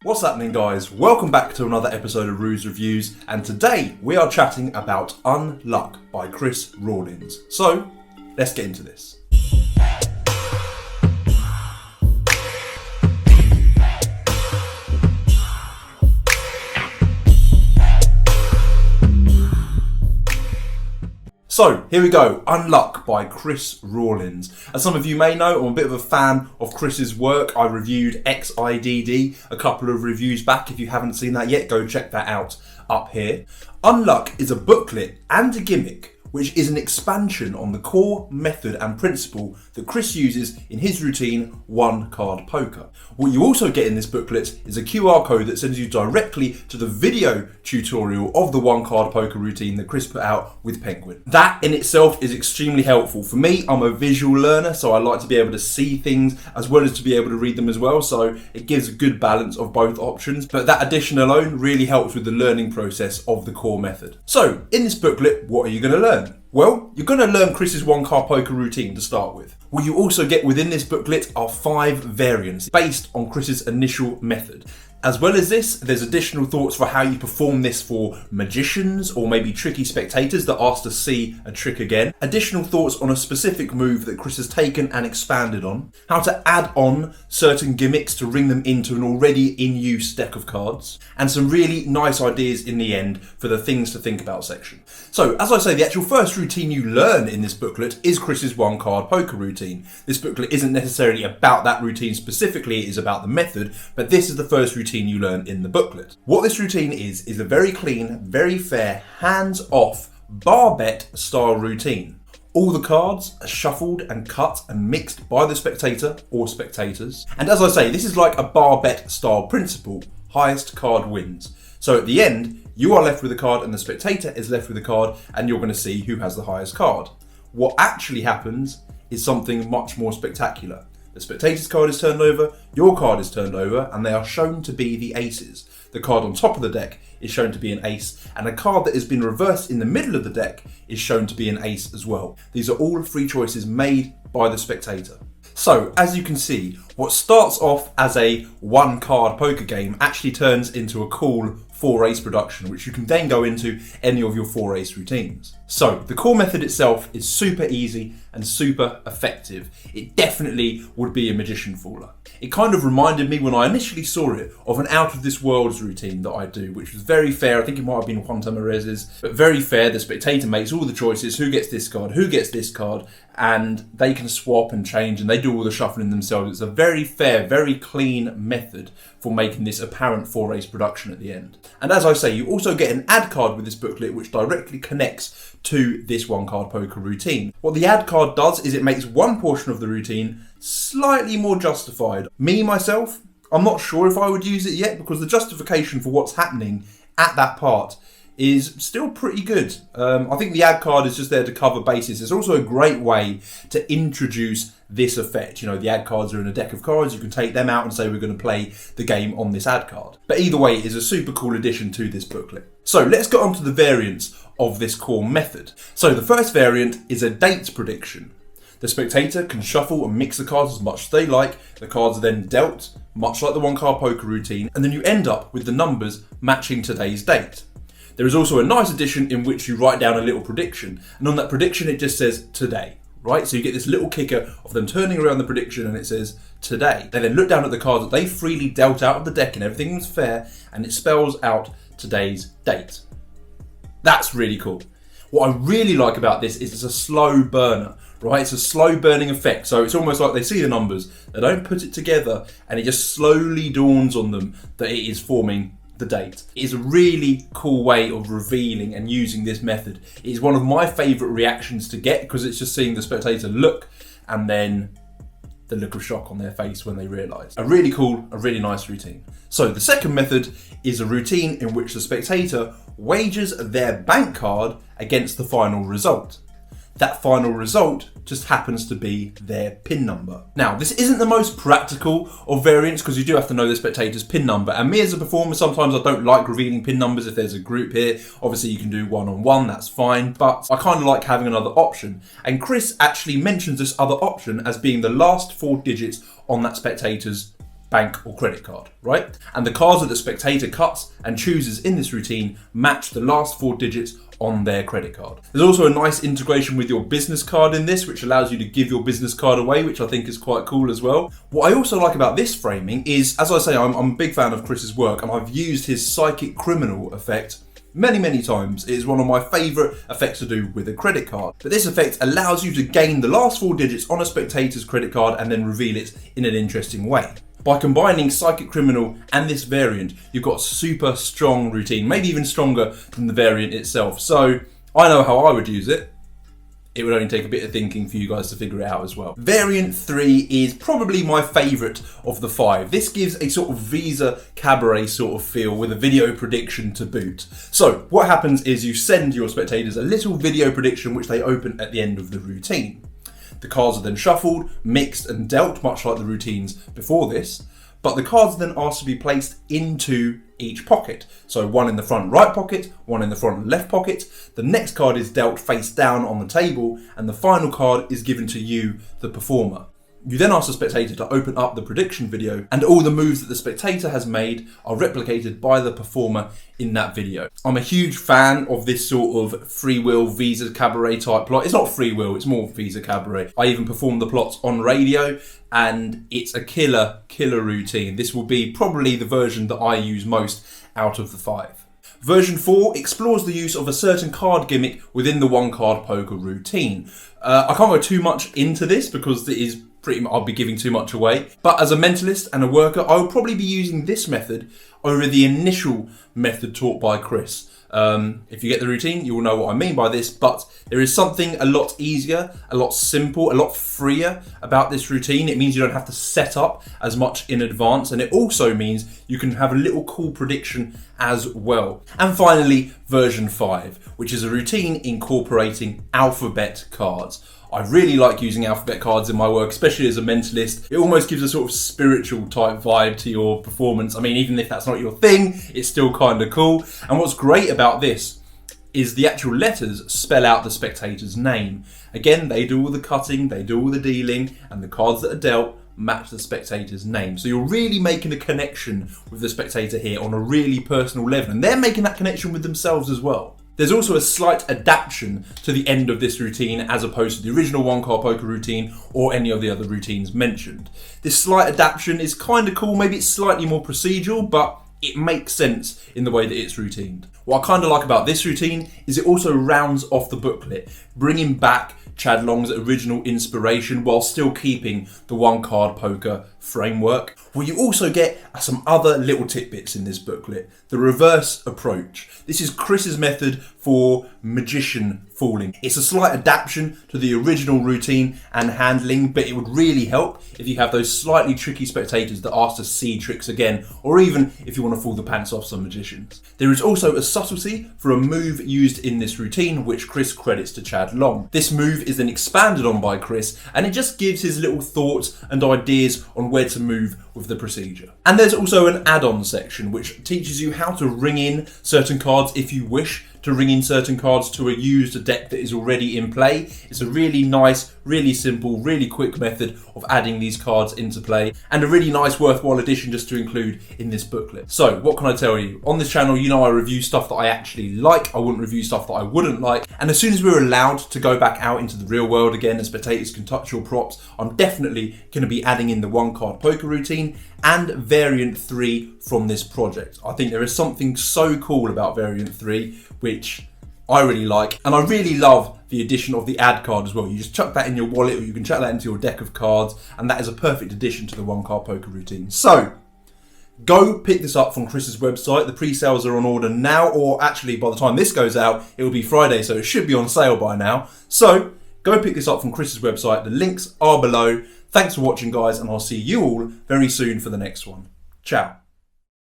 What's happening, guys? Welcome back to another episode of Ruse Reviews, and today we are chatting about Unluck by Chris Rawlins. So, let's get into this. So, here we go, Unluck by Chris Rawlins. As some of you may know, I'm a bit of a fan of Chris's work. I reviewed XIDD a couple of reviews back. If you haven't seen that yet, go check that out up here. Unluck is a booklet and a gimmick which is an expansion on the core method and principle that Chris uses in his routine, One Card Poker. What you also get in this booklet is a QR code that sends you directly to the video tutorial of the One Card Poker routine that Chris put out with Penguin. That in itself is extremely helpful. For me, I'm a visual learner, so I like to be able to see things as well as to be able to read them as well, so it gives a good balance of both options, but that addition alone really helps with the learning process of the core method. So, in this booklet, what are you going to learn? Well, you're going to learn Chris's One Card Poker routine to start with. What you also get within this booklet are 5 variants based on Chris's initial method. As well as this, there's additional thoughts for how you perform this for magicians or maybe tricky spectators that ask to see a trick again. Additional thoughts on a specific move that Chris has taken and expanded on. How to add on certain gimmicks to ring them into an already in use deck of cards. And some really nice ideas in the end for the things to think about section. So, as I say, the actual first routine you learn in this booklet is Chris's One Card Poker routine. This booklet isn't necessarily about that routine specifically, it is about the method, but this is the first routine you learn in the booklet. What this routine is a very clean, very fair, hands-off, bar bet style routine. All the cards are shuffled and cut and mixed by the spectator or spectators. And as I say, this is like a bar bet style principle. Highest card wins. So at the end, you are left with a card and the spectator is left with a card, and you're going to see who has the highest card. What actually happens is something much more spectacular. The spectator's card is turned over, your card is turned over, and they are shown to be the aces. The card on top of the deck is shown to be an ace, and a card that has been reversed in the middle of the deck is shown to be an ace as well. These are all free choices made by the spectator. So, as you can see, what starts off as a one card poker game actually turns into a cool 4-ace production, which you can then go into any of your 4-ace routines. So, the core method itself is super easy and super effective. It definitely would be a magician faller. It kind of reminded me when I initially saw it of an out of this worlds routine that I do, which was very fair. I think it might have been Juan Tamarez's, but very fair. The spectator makes all the choices, who gets this card, who gets this card, and they can swap and change and they do all the shuffling themselves. It's a very fair, very clean method for making this apparent 4-ace production at the end. And as I say, you also get an ad card with this booklet which directly connects to this one card poker routine. What the ad card does is it makes one portion of the routine slightly more justified. Me, myself, I'm not sure if I would use it yet because the justification for what's happening at that part is still pretty good. I think the ad card is just there to cover bases. It's also a great way to introduce this effect. You know, the ad cards are in a deck of cards. You can take them out and say we're going to play the game on this ad card. But either way, it is a super cool addition to this booklet. So let's get on to the variants of this core method. So the first variant is a date prediction. The spectator can shuffle and mix the cards as much as they like. The cards are then dealt, much like the one card poker routine, and then you end up with the numbers matching today's date. There is also a nice addition in which you write down a little prediction, and on that prediction it just says today, right? So you get this little kicker of them turning around the prediction and it says today. They then look down at the cards that they freely dealt out of the deck and everything was fair, and it spells out today's date. That's really cool. What I really like about this is it's a slow burner, right? It's a slow burning effect. So it's almost like they see the numbers, they don't put it together, and it just slowly dawns on them that it is forming the date. It is a really cool way of revealing and using this method. It is one of my favourite reactions to get because it's just seeing the spectator look and then the look of shock on their face when they realise. A really cool, a really nice routine. So the second method is a routine in which the spectator wagers their bank card against the final result. That final result just happens to be their PIN number. Now, this isn't the most practical of variants because you do have to know the spectator's PIN number. And me as a performer, sometimes I don't like revealing PIN numbers if there's a group here. Obviously, you can do one-on-one, that's fine. But I kind of like having another option. And Chris actually mentions this other option as being the last 4 digits on that spectator's bank or credit card, right? And the cards that the spectator cuts and chooses in this routine match the last 4 digits on their credit card. There's also a nice integration with your business card in this, which allows you to give your business card away, which I think is quite cool as well. What I also like about this framing is, as I say, I'm a big fan of Chris's work, and I've used his psychic criminal effect many times. It is one of my favourite effects to do with a credit card. But this effect allows you to gain the last 4 digits on a spectator's credit card and then reveal it in an interesting way. By combining Psychic Criminal and this variant, you've got a super strong routine, maybe even stronger than the variant itself. So I know how I would use it. It would only take a bit of thinking for you guys to figure it out as well. Variant 3 is probably my favourite of the 5. This gives a sort of Visa Cabaret sort of feel with a video prediction to boot. So what happens is you send your spectators a little video prediction which they open at the end of the routine. The cards are then shuffled, mixed and dealt, much like the routines before this, but the cards are then asked to be placed into each pocket. So one in the front right pocket, one in the front left pocket. The next card is dealt face down on the table, and the final card is given to you, the performer. You then ask the spectator to open up the prediction video, and all the moves that the spectator has made are replicated by the performer in that video. I'm a huge fan of this sort of free will Visa Cabaret type plot. It's not free will, it's more Visa Cabaret. I even perform the plots on radio, and it's a killer routine. This will be probably the version that I use most out of the 5. Version 4 explores the use of a certain card gimmick within the 1-card poker routine. I can't go too much into this because it is I'll be giving too much away. But as a mentalist and a worker, I will probably be using this method over the initial method taught by Chris. If you get the routine, you will know what I mean by this, but there is something a lot easier, a lot simple, a lot freer about this routine. It means you don't have to set up as much in advance, and it also means you can have a little cool prediction as well. And finally, version 5, which is a routine incorporating alphabet cards. I really like using alphabet cards in my work, especially as a mentalist. It almost gives a sort of spiritual type vibe to your performance. I mean, even if that's not your thing, it's still kind of cool. And what's great about this is the actual letters spell out the spectator's name. Again, they do all the cutting, they do all the dealing, and the cards that are dealt match the spectator's name. So you're really making a connection with the spectator here on a really personal level, and they're making that connection with themselves as well. There's also a slight adaptation to the end of this routine as opposed to the original 1-card poker routine or any of the other routines mentioned. This slight adaptation is kind of cool, maybe it's slightly more procedural, but it makes sense in the way that it's routined. What I kind of like about this routine is it also rounds off the booklet, bringing back Chad Long's original inspiration while still keeping the 1-card poker framework. Well, you also get some other little tidbits in this booklet. The reverse approach. This is Chris's method for magician fooling. It's a slight adaptation to the original routine and handling, but it would really help if you have those slightly tricky spectators that ask to see tricks again, or even if you want to fool the pants off some magicians. There is also a subtlety for a move used in this routine, which Chris credits to Chad Long. This move is then expanded on by Chris, and it just gives his little thoughts and ideas on where to move with the procedure. And there's also an add-on section which teaches you how to ring in certain cards if you wish to ring in certain cards to a used deck that is already in play. It's a really nice, really simple, really quick method of adding these cards into play, and a really nice worthwhile addition just to include in this booklet. So what can I tell you? On this channel, you know I review stuff that I actually like. I wouldn't review stuff that I wouldn't like. And as soon as we're allowed to go back out into the real world again and spectators can touch your props, I'm definitely going to be adding in the 1-card poker routine and variant 3 from this project. I think there is something so cool about variant 3, which I really like, and I really love the addition of the add card as well. You just chuck that in your wallet, or you can chuck that into your deck of cards, and that is a perfect addition to the 1-card poker routine. So go pick this up from Chris's website. The pre-sales are on order now, or actually by the time this goes out, it will be Friday, so it should be on sale by now. So go pick this up from Chris's website. The links are below. Thanks for watching, guys, and I'll see you all very soon for the next one. Ciao.